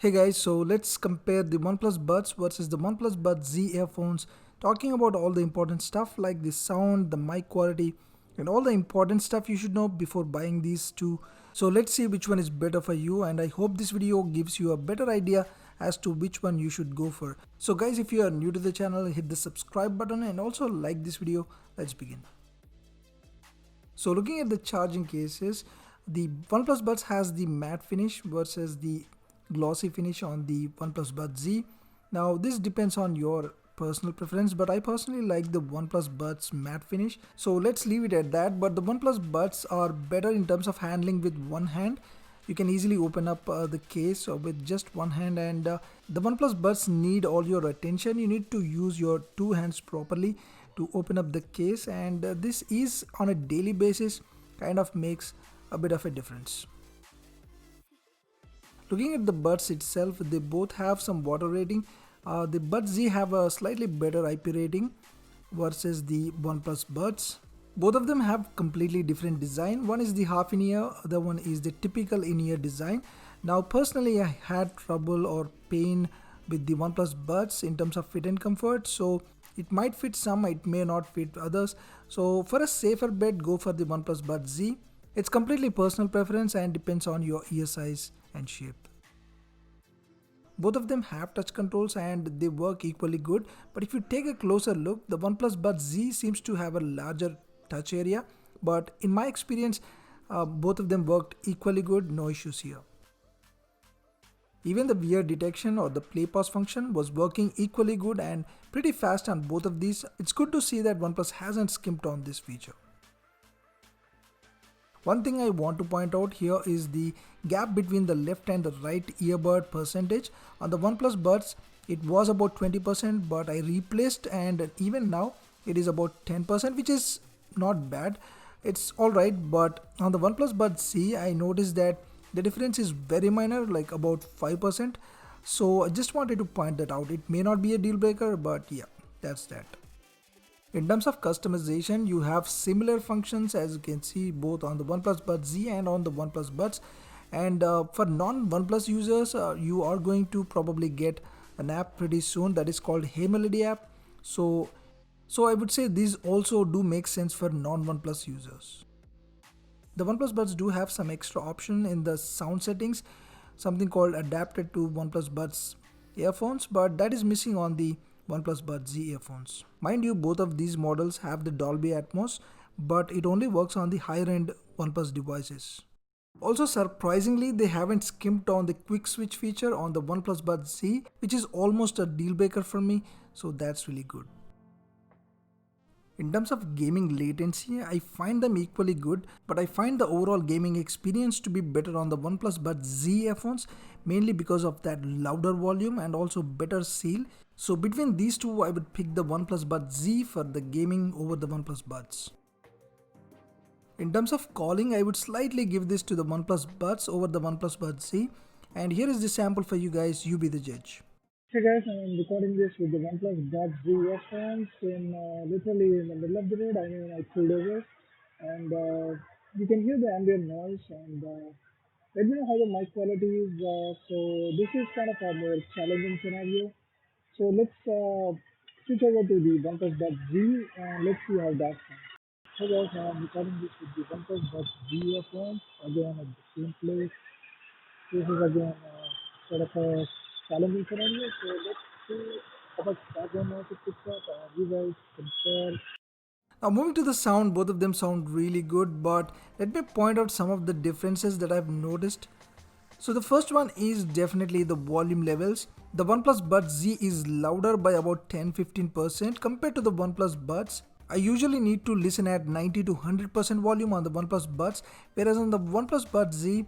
Hey guys, so let's compare the OnePlus Buds versus the OnePlus Buds Z earphones, talking about all the important stuff like the sound, the mic quality, and all the important stuff you should know before buying these two. So let's see which one is better for you, and I hope this video gives you a better idea as to which one you should go for. So guys, if you are new to the channel, hit the subscribe button and also like this video. Let's begin. So looking at the charging cases, the OnePlus Buds has the matte finish versus the glossy finish on the OnePlus Buds Z. Now this depends on your personal preference, but I personally like the OnePlus Buds matte finish. So let's leave it at that. But the OnePlus Buds are better in terms of handling with one hand. You can easily open up the case with just one hand, and the OnePlus Buds need all your attention. You need to use your two hands properly to open up the case, and this is on a daily basis kind of makes a bit of a difference. Looking at the Buds itself, they both have some water rating. The Buds Z have a slightly better IP rating versus the OnePlus Buds. Both of them have completely different design. One is the half in ear, other one is the typical in ear design. Now personally I had trouble or pain with the OnePlus Buds in terms of fit and comfort, so it might fit some, it may not fit others. So for a safer bet, go for the OnePlus Buds Z. It's completely personal preference and depends on your ear size and shape. Both of them have touch controls and they work equally good, but if you take a closer look, the OnePlus Buds Z seems to have a larger touch area, but in my experience both of them worked equally good, no issues here. Even the wear detection or the play pause function was working equally good and pretty fast on both of these. It's good to see that OnePlus hasn't skimped on this feature. One thing I want to point out here is the gap between the left and the right earbud percentage. On the OnePlus Buds it was about 20%, but I replaced and even now it is about 10%, which is not bad. It's alright, but on the OnePlus Buds Z I noticed that the difference is very minor, like about 5%. So I just wanted to point that out. It may not be a deal breaker, but yeah, that's that. In terms of customization, you have similar functions as you can see both on the OnePlus Buds Z and on the OnePlus Buds. And for non-OnePlus users, you are going to probably get an app pretty soon that is called Hey Melody app. So I would say these also do make sense for non-OnePlus users. The OnePlus Buds do have some extra option in the sound settings, something called adapted to OnePlus Buds earphones, but that is missing on the OnePlus Buds Z earphones. Mind you, both of these models have the Dolby Atmos, but it only works on the higher end OnePlus devices. Also surprisingly, they haven't skimped on the quick switch feature on the OnePlus Buds Z, which is almost a deal breaker for me, so that's really good. In terms of gaming latency, I find them equally good, but I find the overall gaming experience to be better on the OnePlus Buds Z earphones, mainly because of that louder volume and also better seal. So between these two, I would pick the OnePlus Buds Z for the gaming over the OnePlus Buds. In terms of calling, I would slightly give this to the OnePlus Buds over the OnePlus Buds Z, and here is the sample for you guys, you be the judge. Hey guys, I'm recording this with the OnePlus Buds Z earphones literally in the middle of the road. I pulled over and you can hear the ambient noise and let me know how the mic quality is. So this is kind of a more challenging scenario. So let's switch over to the OnePlus Buds Z and let's see how that sounds. Hey guys, I'm recording this with the OnePlus Buds Z earphones again at the same place. This is again sort of a challenging scenario. So let's see how much background noise it picks up. You guys compare. Now moving to the sound, both of them sound really good, but let me point out some of the differences that I've noticed. So the first one is definitely the volume levels. The OnePlus Buds Z is louder by about 10-15% compared to the OnePlus Buds. I usually need to listen at 90 to 100% volume on the OnePlus Buds, whereas on the OnePlus Buds Z,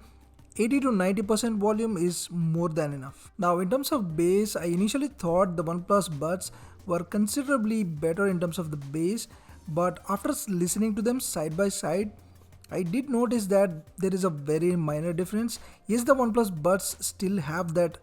80 to 90% volume is more than enough. Now in terms of bass, I initially thought the OnePlus Buds were considerably better in terms of the bass, but after listening to them side by side, I did notice that there is a very minor difference. Yes, the OnePlus Buds still have that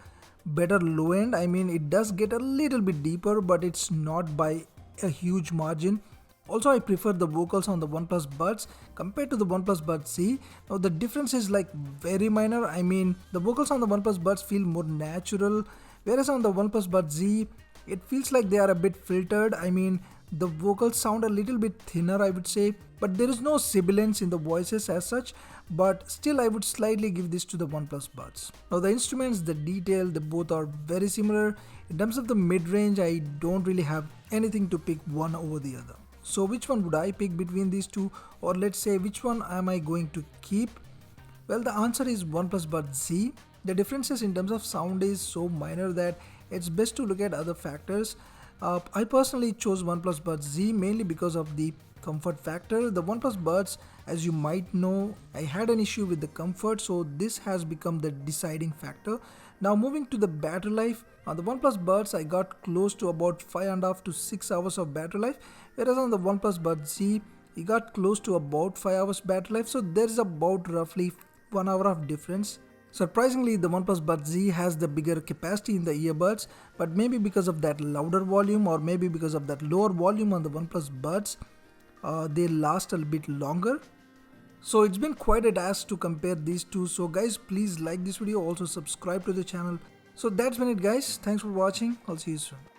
better low end. I mean, it does get a little bit deeper, but it's not by a huge margin. Also, I prefer the vocals on the OnePlus Buds compared to the OnePlus Buds Z. Now the difference is like very minor. I mean, the vocals on the OnePlus Buds feel more natural, whereas on the OnePlus Buds Z, it feels like they are a bit filtered. I mean, the vocals sound a little bit thinner, I would say, but there is no sibilance in the voices as such. But still, I would slightly give this to the OnePlus Buds. Now the instruments, the detail, they both are very similar. In terms of the mid-range, I don't really have anything to pick one over the other. So which one would I pick between these two, or let's say which one am I going to keep? Well, the answer is OnePlus Buds Z. The differences in terms of sound is so minor that it's best to look at other factors. I personally chose OnePlus Buds Z mainly because of the comfort factor. The OnePlus Buds, as you might know, I had an issue with the comfort, so this has become the deciding factor. Now moving to the battery life, on the OnePlus Buds I got close to about 5.5 to 6 hours of battery life, whereas on the OnePlus Buds Z it got close to about 5 hours battery life, so there's about roughly 1 hour of difference. Surprisingly, the OnePlus Buds Z has the bigger capacity in the earbuds, but maybe because of that louder volume or maybe because of that lower volume on the OnePlus Buds, they last a bit longer. So it's been quite a task to compare these two. So guys, please like this video, also subscribe to the channel. So that's been it guys. Thanks for watching. I'll see you soon.